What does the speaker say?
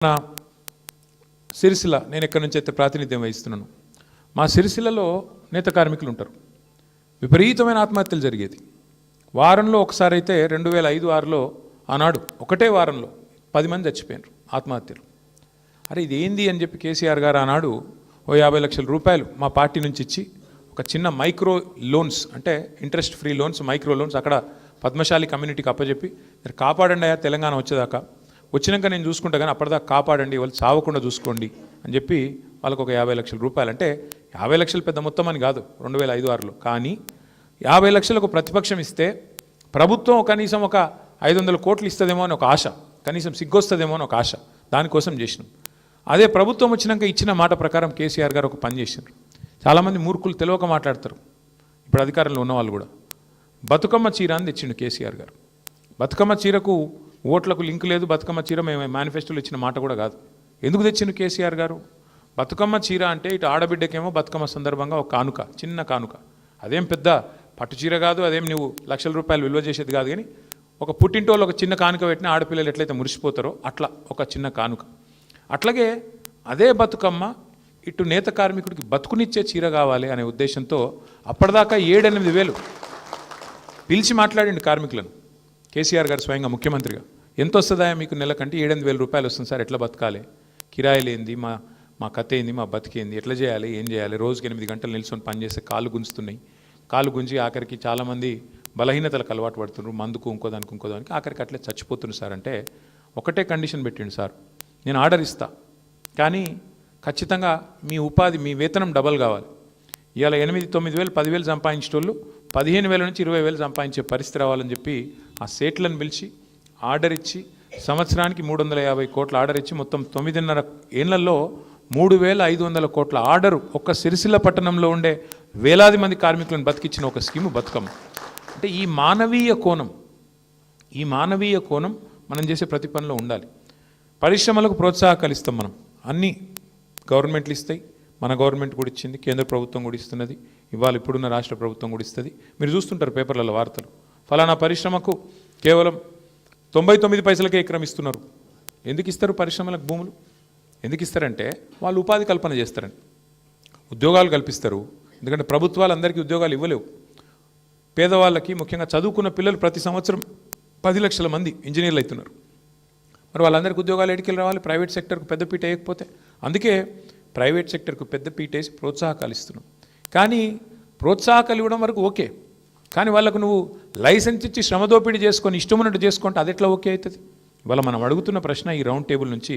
నా సిరిసిల్ల నేను ఎక్కడి నుంచి అయితే ప్రాతినిధ్యం వహిస్తున్నాను. మా సిరిసిల్లలో నేత కార్మికులు ఉంటారు. విపరీతమైన ఆత్మహత్యలు జరిగేది. వారంలో ఒకసారి అయితే 2005-6లో ఆనాడు ఒకటే వారంలో 10 మంది చచ్చిపోయారు ఆత్మహత్యలు. అరే ఇది ఏంది అని చెప్పి కేసీఆర్ గారు ఆనాడు 50 లక్షల రూపాయలు మా పార్టీ నుంచి ఇచ్చి ఒక చిన్న మైక్రో లోన్స్ అంటే interest free loans micro loans అక్కడ పద్మశాలి కమ్యూనిటీకి అప్పచెప్పి మీరు కాపాడండి అయ్యా తెలంగాణ వచ్చేదాకా, వచ్చినాక నేను చూసుకుంటా కానీ అప్పటిదాకా కాపాడండి, వాళ్ళు చావకుండా చూసుకోండి అని చెప్పి వాళ్ళకు ఒక 50 లక్షల రూపాయలు. అంటే 50 లక్షలు పెద్ద మొత్తం అని కాదు 2005-6లో, కానీ 50 లక్షలకు ప్రతిపక్షం ఇస్తే ప్రభుత్వం కనీసం ఒక 500 కోట్లు ఇస్తుందేమో అని ఒక ఆశ, కనీసం సిగ్గొస్తుందేమో అని ఒక ఆశ, దానికోసం చేసినాం. అదే ప్రభుత్వం వచ్చినాక ఇచ్చిన మాట ప్రకారం కేసీఆర్ గారు ఒక పని చేసినారు. చాలామంది మూర్ఖులు తెలియక మాట్లాడతారు, ఇప్పుడు అధికారంలో ఉన్నవాళ్ళు కూడా. బతుకమ్మ చీర అని తెచ్చిండు కేసీఆర్ గారు. బతుకమ్మ చీరకు ఓట్లకు లింక్ లేదు, బతుకమ్మ చీర మేము మేనిఫెస్టోలో ఇచ్చిన మాట కూడా కాదు. ఎందుకు తెచ్చిండు కేసీఆర్ గారు? బతుకమ్మ చీర అంటే ఇటు ఆడబిడ్డకేమో బతుకమ్మ సందర్భంగా ఒక కానుక, చిన్న కానుక, అదేం పెద్ద పట్టు చీర కాదు, అదేం నువ్వు లక్షల రూపాయలు విలువ చేసేది కాదు, కానీ ఒక పుట్టింటోళ్ళు ఒక చిన్న కానుక పెట్టిన ఆడపిల్లలు ఎట్లయితే మురిసిపోతారో అట్లా ఒక చిన్న కానుక. అట్లాగే అదే బతుకమ్మ ఇటు నేత కార్మికుడికి బతుకునిచ్చే చీర కావాలి అనే ఉద్దేశంతో అప్పటిదాకా 7-8 వేలు పిలిచి మాట్లాడిండు కార్మికులను కేసీఆర్ గారు స్వయంగా ముఖ్యమంత్రిగా. ఎంత వస్తుందా మీకు నెలకంటే? 7-8 వేల రూపాయలు వస్తుంది సార్, ఎట్లా బతకాలి, కిరాయిలు ఏంది, మా కథ ఏంది, మా బతికేంది, ఎట్లా చేయాలి, ఏం చేయాలి, రోజుకి 8 గంటలు నిల్చొని పనిచేస్తే కాళ్ళు గుంజుతున్నాయి, కాళ్ళు గుంజి ఆఖరికి చాలామంది బలహీనతలకు అలవాటు పడుతున్నారు, మందుకు ఇంకోదానికి ఆఖరికి అట్లే చచ్చిపోతున్నారు సార్. అంటే ఒకటే కండిషన్ పెట్టిండు సార్, నేను ఆర్డర్ ఇస్తా కానీ ఖచ్చితంగా మీ ఉపాధి మీ వేతనం డబల్ కావాలి. ఇవాళ 8-9 వేలు 10 వేలు సంపాదించేటోళ్ళు 15,000 నుంచి 20,000 సంపాదించే పరిస్థితి రావాలని చెప్పి ఆ సేట్లను పిలిచి ఆర్డర్ ఇచ్చి సంవత్సరానికి 350 కోట్ల ఆర్డర్ ఇచ్చి మొత్తం 9.5 ఏళ్లలో 3,500 కోట్ల ఆర్డరు ఒక్క సిరిసిల్ల పట్టణంలో ఉండే వేలాది మంది కార్మికులను బతికించిన ఒక స్కీము బతుకమ్మ. అంటే ఈ మానవీయ కోణం మనం చేసే ప్రతి పనిలో ఉండాలి. పరిశ్రమలకు ప్రోత్సాహకాలు ఇస్తాం మనం, అన్నీ గవర్నమెంట్లు ఇస్తాయి, మన గవర్నమెంట్ కూడా ఇచ్చింది, కేంద్ర ప్రభుత్వం కూడా ఇస్తున్నది, ఇవాళ ఇప్పుడున్న రాష్ట్ర ప్రభుత్వం కూడా ఇస్తుంది. మీరు చూస్తుంటారు పేపర్లలో వార్తలు, ఫలానా పరిశ్రమకు కేవలం 99 పైసలకే ఎకరం ఇస్తున్నారు. ఎందుకు ఇస్తారు పరిశ్రమలకు భూములు? ఎందుకు ఇస్తారంటే వాళ్ళు ఉపాధి కల్పన చేస్తారని, ఉద్యోగాలు కల్పిస్తారు. ఎందుకంటే ప్రభుత్వాలు అందరికీ ఉద్యోగాలు ఇవ్వలేవు. పేదవాళ్ళకి ముఖ్యంగా చదువుకున్న పిల్లలు ప్రతి సంవత్సరం 10 లక్షల మంది ఇంజనీర్లు అవుతున్నారు. మరి వాళ్ళందరికీ ఉద్యోగాలు ఎడికెళ్ళి రావాలి? ప్రైవేట్ సెక్టర్కు పెద్దపీట వేయకపోతే. అందుకే ప్రైవేట్ సెక్టర్కు పెద్దపీట వేసి ప్రోత్సాహకాలు ఇస్తున్నాం. కానీ ప్రోత్సాహకాలు ఇవ్వడం వరకు ఓకే, కానీ వాళ్ళకు నువ్వు లైసెన్స్ ఇచ్చి శ్రమదోపిడీ చేసుకొని ఇష్టమున్నట్టు చేసుకుంటే అది ఎట్లా ఓకే అవుతుంది? ఇవాళ మనం అడుగుతున్న ప్రశ్న ఈ రౌండ్ టేబుల్ నుంచి